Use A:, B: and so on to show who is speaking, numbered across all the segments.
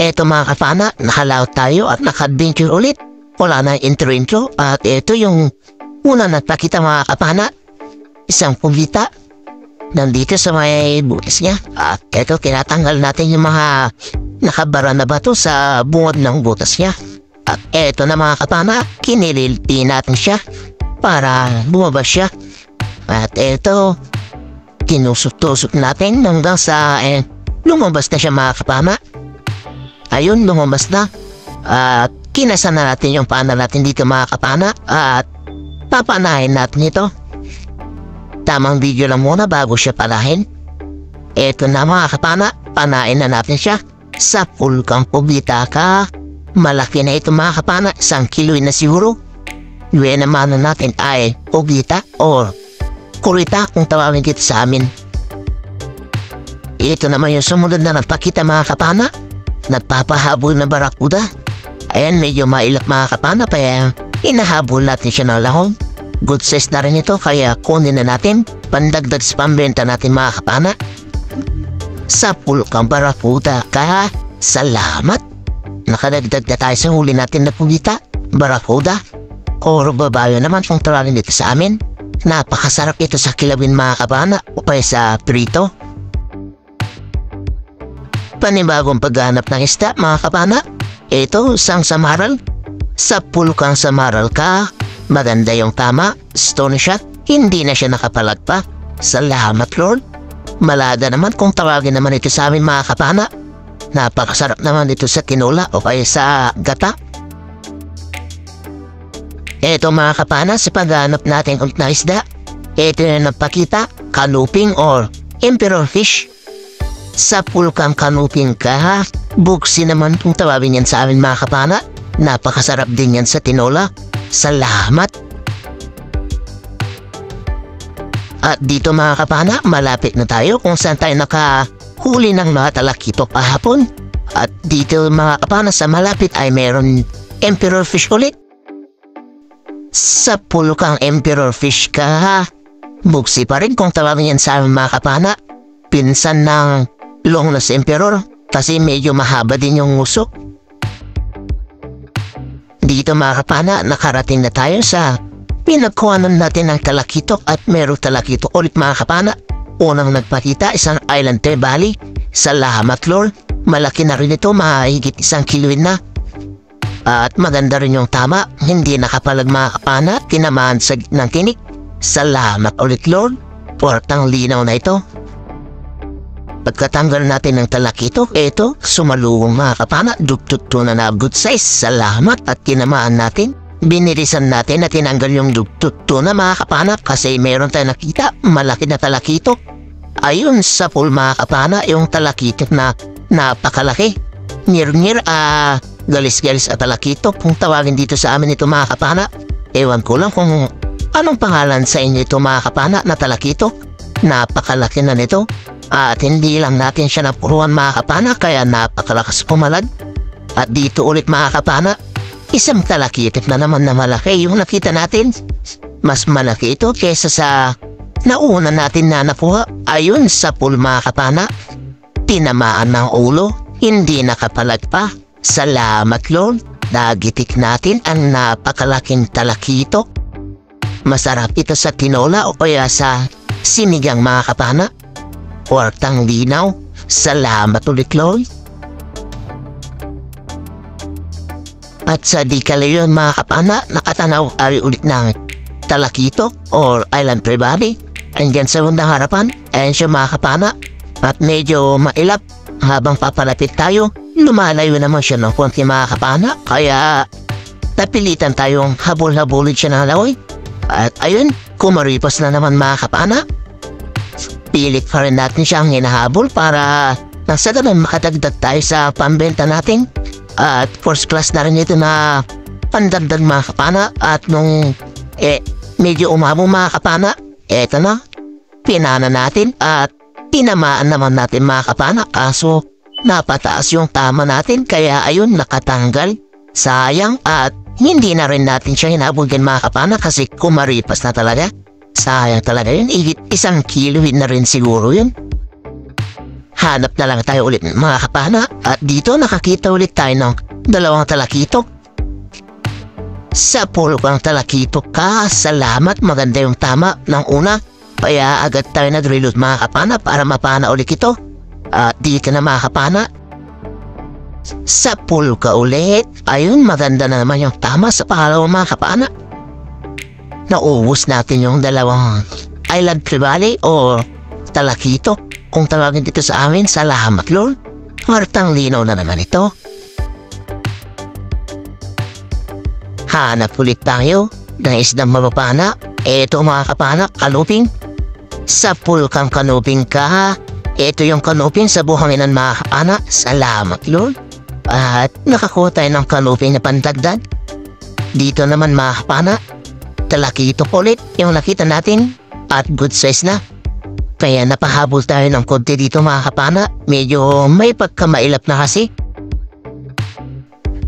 A: eto mga kapana, nakalaot tayo at naka-adventure ulit. Wala na intro at eto yung una nagpakita mga kapana. Isang pumbita nandito sa may butas niya. At eto tinatanggal natin yung mga nakabara na bato sa bungod ng butas niya. At eto na mga kapana, kinililpi natin siya para bumabas siya. At eto, kinusok-tusok natin hanggang sa lumabas na siya mga kapana. Ayun, lumabas na. At kinasa na natin yung paa natin dito mga kapana. At papanahin natin ito. Tamang video lang muna bago siya palahin. Eto na mga kapana, panahin na natin siya. Sa pulkang pumbita ka. Malaki na ito mga kapana, 1 kilo na siguro. Yung naman natin ay pumbita o kurita kung tawagin dito sa amin. Ito naman yung sumunod na nagpakita mga kapana. Nagpapahabol na barakuda. Ayan, medyo mailap mga kapana, kaya inahabol natin siya ng lahong. Good size na rin ito, kaya kunin na natin. Pandagdag sa pambenta natin mga kapana. Sa pulkang barakuda ka, salamat. Nakadagdag na tayo sa huli natin na pumbita, barakuda. Or babayo naman kung tawagin dito sa amin. Napakasarap ito sa kilawin mga kapana o kaya sa prito. Panibagong paghanap ng isda mga kapana. Ito, isang samaral. Sa pulkang samaral ka, maganda yung tama, stone shot, hindi na siya nakapalag pa. Salamat Lord. Malada naman kung tawagin naman ito sa amin mga kapana. Napakasarap naman ito sa tinola o kaya sa gata. Ito mga kapana, sa paghanap natin ulit na isda, ito na napakita, kanuping or emperor fish. Sa pulkang kanuping ka, buksi naman kung tawagin yan sa amin mga kapana. Napakasarap din yan sa tinola. Salamat. At dito mga kapana, malapit na tayo kung saan tayo nakahuli ng mga talakito kahapon. At dito mga kapana sa malapit ay meron emperor fish ulit. Sa pulkang emperor fish ka, buksi pa rin kung tawagin yan sa amin mga kapana. Pinsan ng longness emperor kasi medyo mahaba din yung usok. Dito mga kapana, nakarating na tayo sa pinagkuhanan natin ng talakito at meron talakito ulit mga kapana. Unang nagpakita, isang island trevally. Salamat Lord, malaki na rin ito, mahigit 1 kilo na. At maganda rin yung tama, hindi nakapalag mga kapana, tinamaan sa ng tinik. Salamat ulit Lord, portang linaw na ito. Pagkatanggal natin ng talakito, eto, sumalubong mga kapana, dugtugto na good size. Salamat at tinamaan natin. Binirisan natin na tinanggal yung dugtugto na mga kapana kasi meron tayong nakita, malaki na talakito. Ayun sa pool mga kapana, yung talakito na napakalaki. Ngir-ngir, galis-galis at talakito kung tawagin dito sa amin ito mga kapana. Ewan ko lang kung anong pangalan sa inyo ito mga kapana na talakito. Napakalaki na nito. At hindi lang natin siya napuruan mga kapana kaya napakalakas pumalag. At dito ulit mga kapana, isang talakitip na naman na malaki yung nakita natin. Mas malaki ito kesa sa nauna natin na nakuha. Ayun sa pool mga kapana, tinamaan ng ulo, hindi nakapalag pa. Salamat Lord, nagitik natin ang napakalaking talakito. Masarap ito sa tinola o kaya sa sinigang mga kapana. Portang linaw. Salamat ulit Lord. At sa di kalayon mga kapana, nakatanaw ari ulit ng talakito or island trevally. Andyan sa undang harapan, ayan siya mga kapana. At medyo mailap habang papalapit tayo. Lumalayo naman siya ng konti mga kapana, kaya napilitan tayong habol-habulin siya ng lawoy. At ayun, kumaripas na naman mga kapana. Pilit pa rin natin siyang hinahabol para nang sa ganun makadagdag tayo sa pambenta natin. At first class na rin ito na pandagdag mga kapana. At nung medyo umabong mga kapana, eto na, pinana natin at tinamaan naman natin mga kapana. Kaso napataas yung tama natin kaya ayun nakatanggal. Sayang at hindi na rin natin siya hinabulgan mga kapana kasi kumaripas na talaga. Sayang talaga yun, 1 kilo na rin siguro yun. Hanap na lang tayo ulit mga kapana. At dito nakakita ulit tayo ng dalawang talakitok. Sa pulukang talakitok ka, salamat, maganda yung tama ng una. Kaya agad tayo nag-reload mga kapana para mapana ulit ito. At dito na mga kapana. Sa puluka ulit. Ayun, maganda na naman yung tama sa pangalawang mga kapana. Naubos natin yung dalawang Island Trevally o talakitok. Kung tawagin dito sa amin, salamat Lord. Hartang linaw na naman ito. Hanap ulit tayo ng isdang mapapana. Ito mga kapana, kanuping. Sa pulkang kanuping ka. Ito yung kanuping sa buhanginan mga kapana. Salamat Lord. At nakakuha tayo ng kanuping na pandagdag. Dito naman mga kapana, talakitok ulit yung nakita natin. At good size na. Kaya napahabol tayo ng konti dito mga kapana. Medyo may pagkamailap na kasi.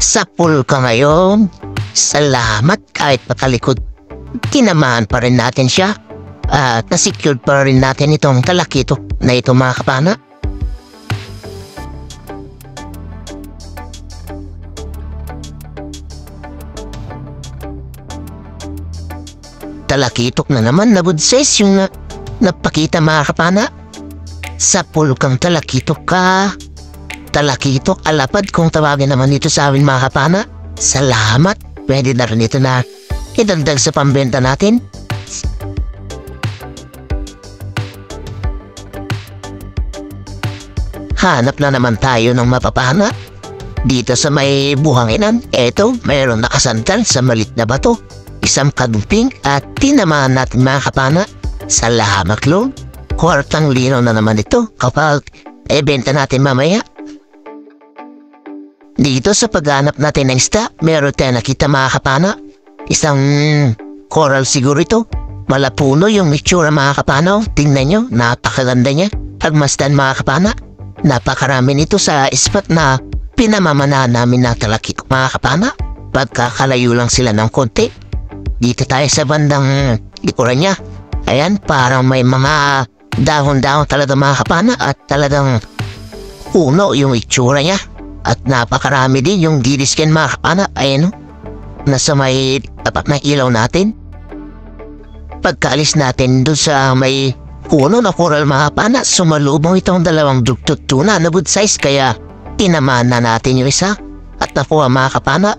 A: Sa pulka ngayon, salamat kahit patalikod. Tinamaan pa rin natin siya. At nasecured pa rin natin itong talakitok na ito mga kapana. Talakitok na naman na good size yung napakita mga kapana. Sa pulkang talakitok ka. Talakitok alapad kung tawagin naman dito sa amin mga kapana. Salamat. Pwede na rin ito na idagdag sa pambenta natin. Hanap na naman tayo ng mapapana. Dito sa may buhanginan, eto mayroon nakasantal sa malit na bato. Isang kaduping at tinamaan natin mga kapana. Salamat Lord. Kwartang linaw na naman ito kapag benta natin mamaya. Dito sa paghanap natin ng isda, meron tayo nakita mga kapana. Isang coral siguro ito. Malapuno yung itsura mga kapana. Tingnan nyo, napakaganda niya. Pagmasdan mga kapana, napakarami nito sa spot na pinamamana namin na talakitok mga kapana. Pagkakalayo lang sila ng konti. Dito tayo sa bandang likuran niya. Ayan, parang may mga dahon-dahon talaga mga kapana at talagang puno yung itsura niya. At napakarami din yung giliskin mga kapana. Ayan o, nasa may tapat na ilaw natin. Pagkaalis natin doon sa may puno na coral mga kapana, sumalubong itong dalawang dugtut tuna na good size. Kaya tinamaan na natin yung isa at nakuha mga kapana.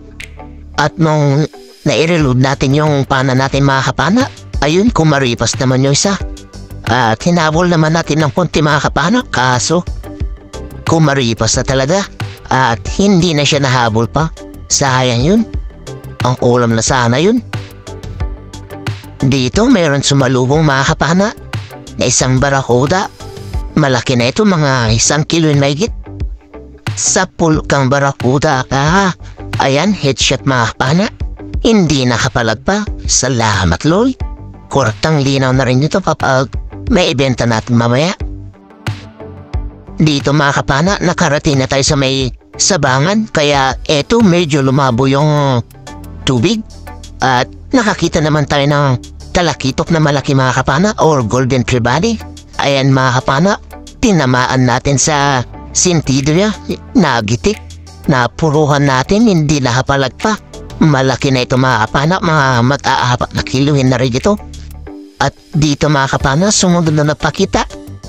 A: At nung nai-reload natin yung pana natin mga kapana, ayun, kumaripas naman yung isa. At hinabol naman natin ng konti mga kapana, kaso kumaripas na talaga. At hindi na siya nahabol pa. Sayang yun. Ang ulam na sana yun. Dito mayroon sumalubong mga kapana na isang barakuda. Malaki na ito, mga 1 kilo na higit. Sa pulkang barakuda ka. Ayan, headshot mga kapana. Hindi nakapalag pa. Salamat Lord. Kurtang linaw na rin ito kapag may ibenta natin mamaya. Dito mga kapana, nakarating na tayo sa may sabangan. Kaya eto, medyo lumabo yung tubig. At nakakita naman tayo ng talakitok na malaki mga kapana or golden trevally. Ayan mga kapana, tinamaan natin sa sintidria. Nagitik. Napuruhan natin, hindi nakapalag pa. Malaki na ito mga kapana, mga mag-aapat na kiluhin na rin ito. At dito mga kapana, sumunod na napakita.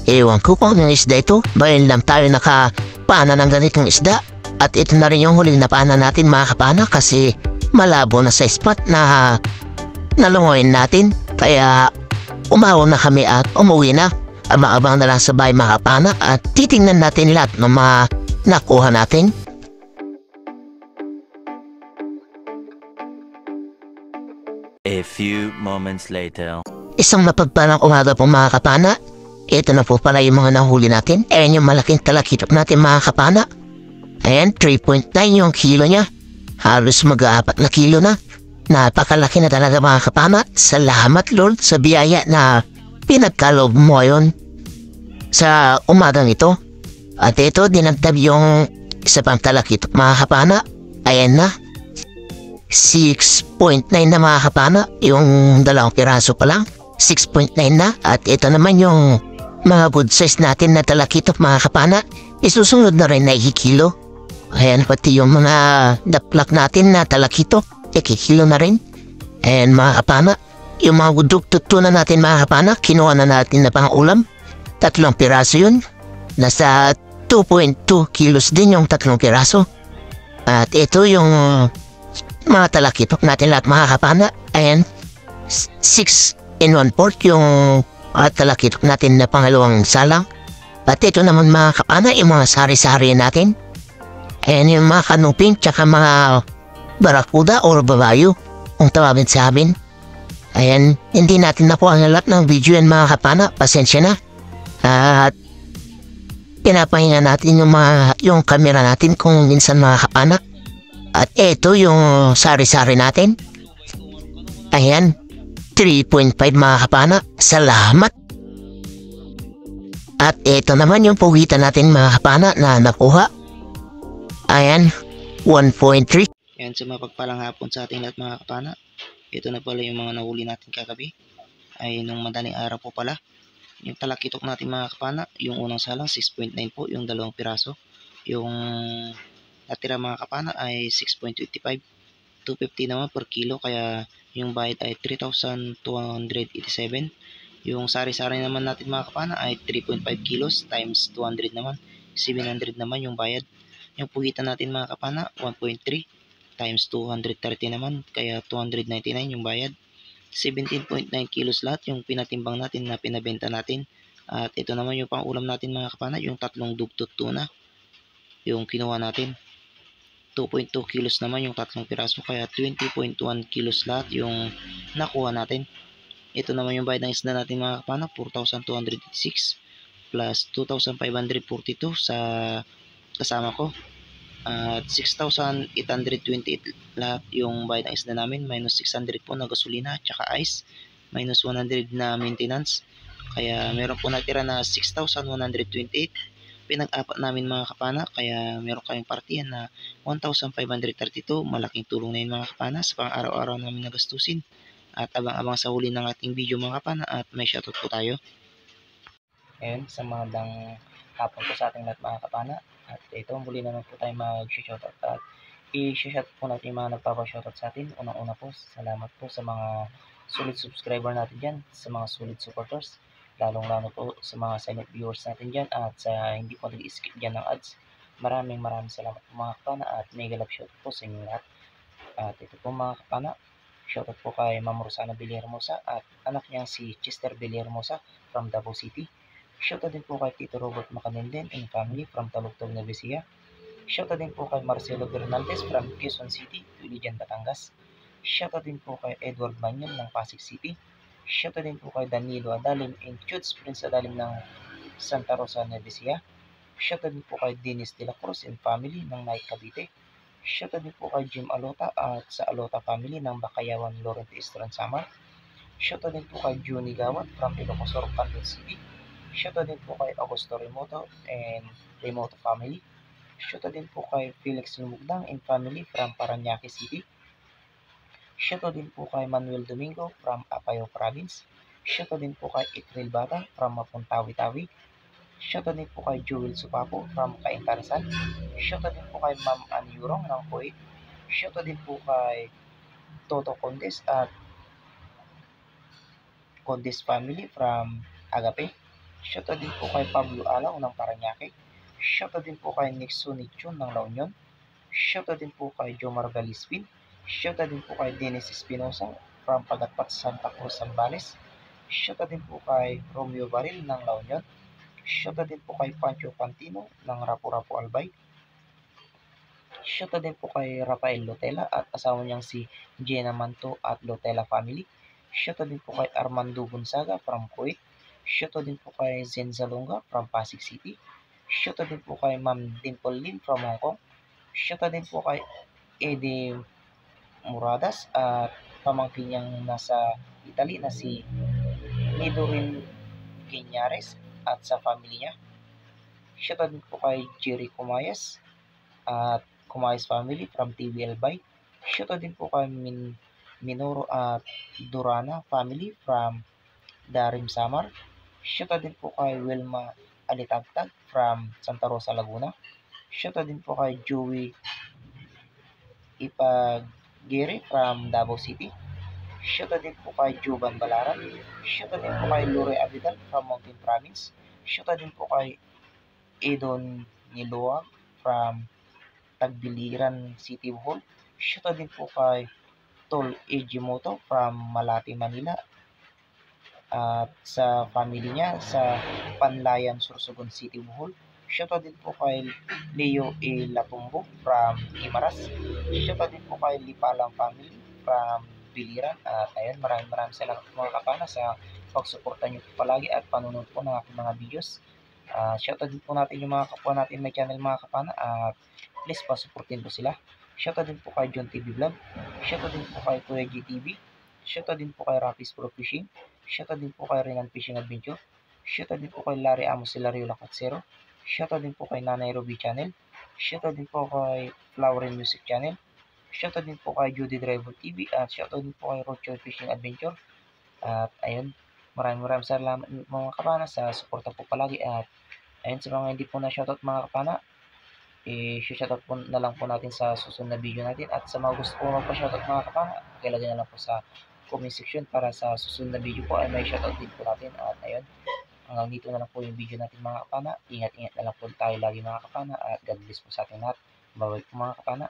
A: Ewan ko kung yung isda ito, bayan lang tayo nakapana ng ganitong isda. At ito na rin yung huling napana natin mga kapana kasi malabo na sa spot na nalungoyin natin. Kaya umawa na kami at umuwi na. Abang-abang na lang sa bahay mga kapana at titingnan natin lahat ng mga nakuha natin.
B: A few moments later.
A: Isang mapagpalang umaga po mga kapana. Ito na po pala yung mga nahuli natin. Ayan yung malaking talakitok natin mga kapana. Ayan, 3.9 yung kilo niya. Halos mag-4 na kilo na. Napakalaki na talaga mga kapana. Salamat Lord sa biyaya na pinagkaloob mo yun sa umagang ito. At ito, dinagdab yung isa pang talakitok mga kapana. Ayan na. 6.9 na mga kapana. Yung dalawang piraso pa lang. 6.9 na. At ito naman yung mga good size natin na talakito mga kapana. Isusunod na rin na ikikilo. Ayan, pati yung mga daplak natin na talakito, ikikilo na rin. And mga kapana, yung mga dugtut-tuna natin mga kapana, kinuha na natin na pang ulam. 3 piraso yun. Nasa 2.2 kilos din yung 3 piraso. At ito yung mga talakitok natin lahat mga kapana. Ayan, 6 in 1/4 yung talakitok natin na pangalawang salang. At ito naman mga kapana, yung mga sari-sari natin. Ayan yung mga kanuping tsaka mga barakuda or babayo kung tawagin sa amin. Ayan, hindi natin nakuha ang lahat ng video yan mga kapana. Pasensya na. At pinapahinga natin yung camera natin kung minsan mga kapana. At ito yung sari-sari natin. Ayan, 3.5 mga kapana. Salamat. At ito naman yung pugitan natin mga kapana na nakuha. Ayan, 1.3.
C: Ayan, sa mapagpalang hapon sa ating lahat mga kapana. Ito na pala yung mga nahuli natin kagabi. Ay nung madaling araw po pala. Yung talakitok natin mga kapana, yung unang salang 6.9 po, yung 2 piraso. Yung natira mga kapana ay 6.25. 250 naman per kilo, kaya yung bayad ay 3,287. Yung sari-sari naman natin mga kapana ay 3.5 kilos times 200 naman. 700 naman yung bayad. Yung pugitan natin mga kapana, 1.3 times 230 naman, kaya 299 yung bayad. 17.9 kilos lahat yung pinatimbang natin na pinabenta natin. At ito naman yung pang-ulam natin mga kapana, yung 3 dugtut tuna yung kinuha natin. 2.2 kilos naman yung 3 piraso, kaya 20.1 kilos lahat yung nakuha natin. Ito naman yung bayad ng isda natin mga kapana, 4,286 plus 2,542 sa kasama ko. At 6,828 lahat yung bayad ng isda namin, minus 600 po na gasolina at saka ice, minus 100 na maintenance. Kaya meron po natira na 6,128. Pinag-apat namin mga kapana, kaya meron kayong partiyan na 1,532. Malaking tulong na yun mga kapana sa pang-araw-araw namin nagastusin. At abang-abang sa huli ng ating video mga kapana, at may shoutout po tayo. Ayun, sa magandang hapon po sa ating lahat mga kapana. At ito, muli naman po tayo mag-shoutout. At i-shoutout po natin yung mga nagpapa-shoutout sa atin. Unang-una po, salamat po sa mga solid subscriber natin dyan, sa mga solid supporters. Lalong-lalo po sa mga silent viewers natin dyan at sa hindi po nag-skip dyan ng ads. Maraming salamat po mga kapana at mega love shoutout po sa inyo lahat. At ito po mga kapana, shoutout po kay Ma'am Rosana Villarmosa at anak niyang si Chester Villarmosa from Davao City. Shoutout din po kay Tito Robert Macaninden and family from Talugtog, Nueva Ecija. Shoutout din po kay Marcelo Bernaldez from Quezon City, Ilijan, Batangas. Shoutout din po kay Edward Banyon ng Pasig City. Shoutout din po kay Danilo Adalim and Chutes Prince Adalim ng Santa Rosa, Nueva Ecija. Shoutout din po kay Dennis De La Cruz and family ng Night Cavite. Shoutout din po kay Jim Alota at sa Alota family ng Bakayawan, Laurent Eastern Samar. Shoutout din po kay Juni Gawat from Ilocosur, Canton City. Shoutout din po kay Augusto Remoto and Remoto family. Shoutout din po kay Felix Lumugdang and family from Parañaque City. Shoutout din po kay Manuel Domingo from Apayao Province. Shoutout din po kay Itril Bata from Mapuntawi-Tawi. Shoutout din po kay Joel Supapo from Cainta, Shoutout din po kay Ma'am Anyurong ng Kuwait. Shoutout din po kay Toto Condes at Condes family from Agape. Shoutout din po kay Pablo Alaw ng Parañaque. Shoutout din po kay Nixon Nichon ng La Union. Shoutout din po kay Jomar Galispin. Shoutout din po kay Dennis Espinosa from Pagatpat, Santa Cruz, Zambales. Shoutout din po kay Romeo Baril ng La Union. Shoutout din po kay Pancho Pantino ng Rapu-Rapu Albay. Shoutout din po kay Rafael Lotela at asawa niyang si Jenna Manto at Lotela family. Shoutout din po kay Armando Gonzaga from Kuwait. Shoutout din po kay Zen Zalunga from Pasig City. Shoutout din po kay Ma'am Dimple Lim from Hong Kong. Shoutout din po kay Eddie Muradas at pamangkin niyang nasa Italy na si Nidorin Quinares at sa family niya. Shoutout din po kay Jerry Kumayas at Kumayas family from TVL Bay. Shoutout din po kay Minoro at Durana family from Darim Samar. Shoutout din po kay Wilma Alitagtag from Santa Rosa, Laguna. Shoutout din po kay Joey Ipagiri from Davao City. Shoutout din po kay Juban Balaran. Shoutout din po kay Lure Abidal from Mountain Province. Shoutout din po kay Edon Niluag from Tagbiliran City, Bohol. Shoutout din po kay Tol Ejimoto from Malate, Manila. At sa family niya sa Panlayan, Sorsogon City, Bohol. Shoutout din po kay Leo E. Latumbo from Imaras. Shoutout din po kay Lipalang family from Biliran. At ayun, maraming salamat mga kapana sa pagsuporta niyo po palagi at panunod po ng aking mga videos. Shoutout din po natin yung mga kapwa natin may channel mga kapana at please pasuportin po sila. Shoutout din po kay John TV Vlog. Shoutout din po kay Kuya GTV. Shoutout din po kay Rapis Pro Fishing. Shoutout din po kay Renan Fishing Adventure. Shoutout din po kay Larry Amos Hilario Lacatsero. Shoutout din po kay Nanay Ruby Channel. Shoutout din po kay Flowery Music Channel. Shoutout din po kay Judy Driver TV. At shoutout din po kay Rocho Fishing Adventure. At ayun, maraming salamat mga kapana sa suporta po palagi. At ayun, sa mga hindi po na shoutout mga kapana, i-shoutout po na lang po natin sa susunod na video natin. At sa mga gusto po magpa-shoutout mga kapana, ilagay na lang po sa comment section para sa susunod na video po ay may shoutout din po natin. At ayun, hanggang dito na lang po yung video natin mga kapana. Ingat na lang po tayo lagi mga kapana at God bless po sa ating lahat. Bye-bye po mga kapana.